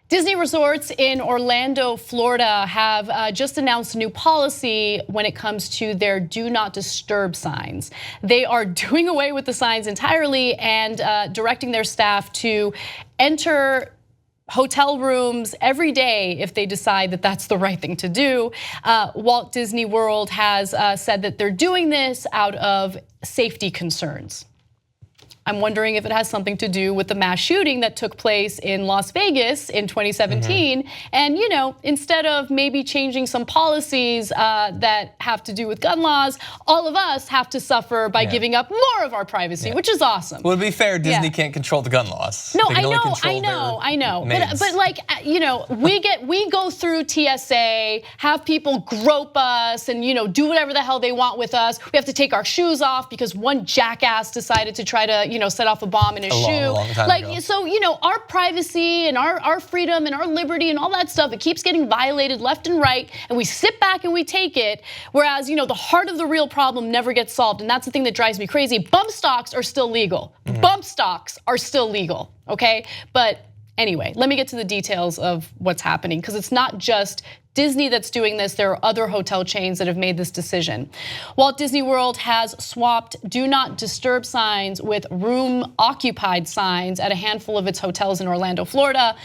Disney resorts in Orlando, Florida have just announced a new policy when it comes to their do not disturb signs. They are doing away with the signs entirely and directing their staff to enter hotel rooms every day if they decide that that's the right thing to do. Walt Disney World has said that they're doing this out of safety concerns. I'm wondering if it has something to do with the mass shooting that took place in Las Vegas in 2017. And instead of maybe changing some policies that have to do with gun laws, all of us have to suffer by giving up more of our privacy, which is awesome. Well, to be fair, Disney can't control the gun laws. No, I know. But like, we go through TSA, have people grope us and do whatever the hell they want with us. We have to take our shoes off because one jackass decided to try to set off a bomb in his shoe. Long time ago. So our privacy and our freedom and our liberty and all that stuff, it keeps getting violated left and right, and we sit back and we take it. Whereas the heart of the real problem never gets solved, and that's the thing that drives me crazy. Bump stocks are still legal. Bump stocks are still legal. Okay, but anyway, let me get to the details of what's happening, because it's not just Disney that's doing this. There are other hotel chains that have made this decision. Walt Disney World has swapped do not disturb signs with room occupied signs at a handful of its hotels in Orlando, Florida.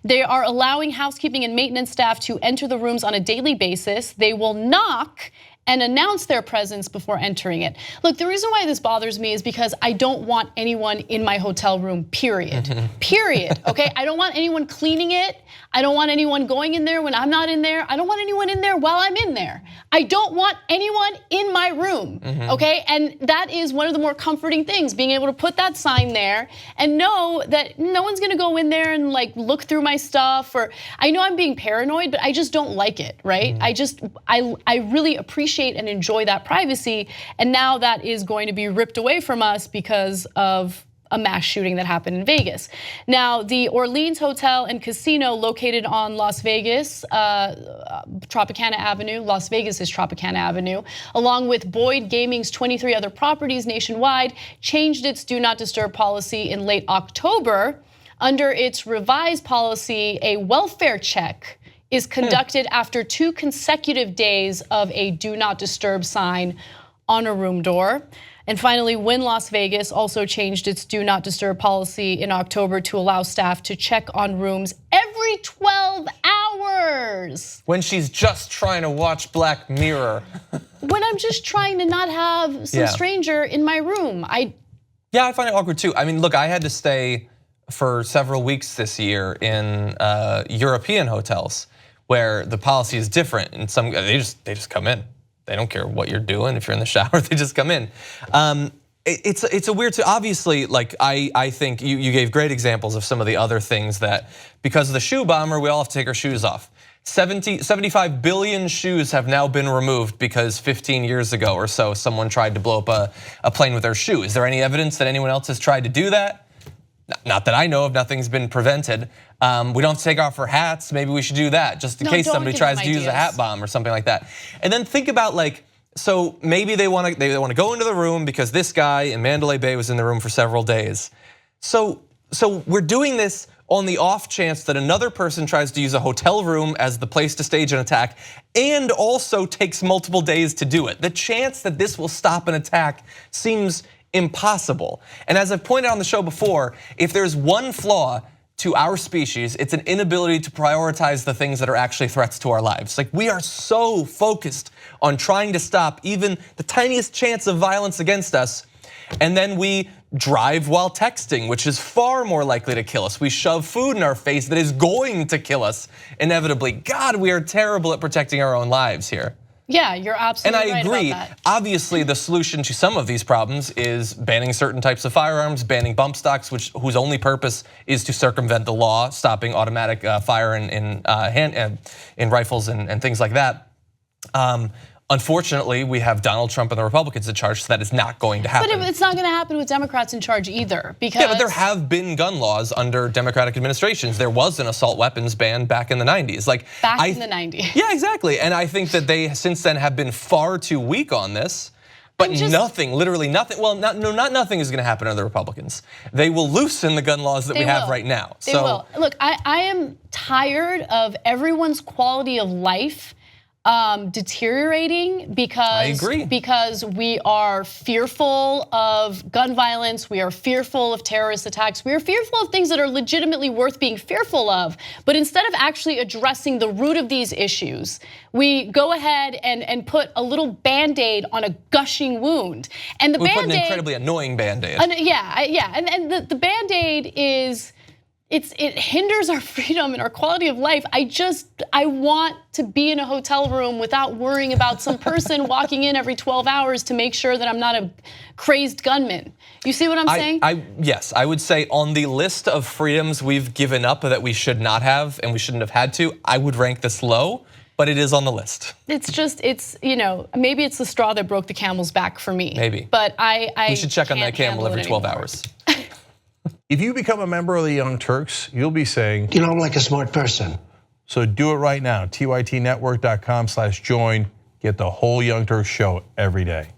They are allowing housekeeping and maintenance staff to enter the rooms on a daily basis. They will knock and announce their presence before entering it. Look, the reason why this bothers me is because I don't want anyone in my hotel room, period. Period, okay? I don't want anyone cleaning it. I don't want anyone going in there when I'm not in there. I don't want anyone in there while I'm in there. I don't want anyone in my room, okay? And that is one of the more comforting things, being able to put that sign there and know that no one's gonna go in there and look through my stuff, or I know I'm being paranoid, but I just don't like it, right? I really appreciate and enjoy that privacy, and now that is going to be ripped away from us because of a mass shooting that happened in Vegas. Now, the Orleans Hotel and Casino located on Las Vegas, Tropicana Avenue, Las Vegas's Tropicana Avenue, along with Boyd Gaming's 23 other properties nationwide, changed its do not disturb policy in late October. Under its revised policy, a welfare check is conducted after 2 consecutive days of a do not disturb sign on a room door. And finally, Wynn Las Vegas also changed its do not disturb policy in October to allow staff to check on rooms every 12 hours. When she's just trying to watch Black Mirror. When I'm just trying to not have some stranger in my room. Yeah, I find it awkward too. I mean, look, I had to stay for several weeks this year in European hotels, where the policy is different. And they just come in. They don't care what you're doing. If you're in the shower, they just come in. It's a weird. Obviously, I think you gave great examples of some of the other things that, because of the shoe bomber, we all have to take our shoes off. 75 billion shoes have now been removed because 15 years ago or so, someone tried to blow up a plane with their shoe. Is there any evidence that anyone else has tried to do that? Not that I know of. Nothing's been prevented. We don't have to take off our hats. Maybe we should do that just in case somebody tries to use a hat bomb or something like that. And then think about so maybe they want to go into the room because this guy in Mandalay Bay was in the room for several days. So we're doing this on the off chance that another person tries to use a hotel room as the place to stage an attack and also takes multiple days to do it. The chance that this will stop an attack seems impossible. And as I've pointed out on the show before, if there's one flaw to our species, it's an inability to prioritize the things that are actually threats to our lives. We are so focused on trying to stop even the tiniest chance of violence against us, and then we drive while texting, which is far more likely to kill us. We shove food in our face that is going to kill us inevitably. God, we are terrible at protecting our own lives here. Yeah, you're absolutely right about that. And I agree, obviously the solution to some of these problems is banning certain types of firearms, banning bump stocks, whose only purpose is to circumvent the law, stopping automatic fire in rifles and things like that. Unfortunately, we have Donald Trump and the Republicans in charge, so that is not going to happen. But it's not going to happen with Democrats in charge either, because yeah, but there have been gun laws under Democratic administrations. There was an assault weapons ban back in the 90s. Back in the 90s. Yeah, exactly. And I think that they since then have been far too weak on this. But nothing, literally nothing. Well, not nothing is going to happen to the Republicans. They will loosen the gun laws that we have right now. They will. Look, I am tired of everyone's quality of life deteriorating because we are fearful of gun violence, we are fearful of terrorist attacks, we are fearful of things that are legitimately worth being fearful of. But instead of actually addressing the root of these issues, we go ahead and put a little Band-Aid on a gushing wound. And the Band-Aid, put an incredibly annoying Band-Aid. And the Band-Aid is, it hinders our freedom and our quality of life. I want to be in a hotel room without worrying about some person walking in every 12 hours to make sure that I'm not a crazed gunman. You see what I'm saying? Yes, I would say on the list of freedoms we've given up that we should not have and we shouldn't have had to, I would rank this low, but it is on the list. It's you know, maybe it's the straw that broke the camel's back for me. Maybe. But we should check on that camel every 12 hours. If you become a member of the Young Turks, you'll be saying, you know, I'm like a smart person. So do it right now, tytnetwork.com/join. Get the whole Young Turks show every day.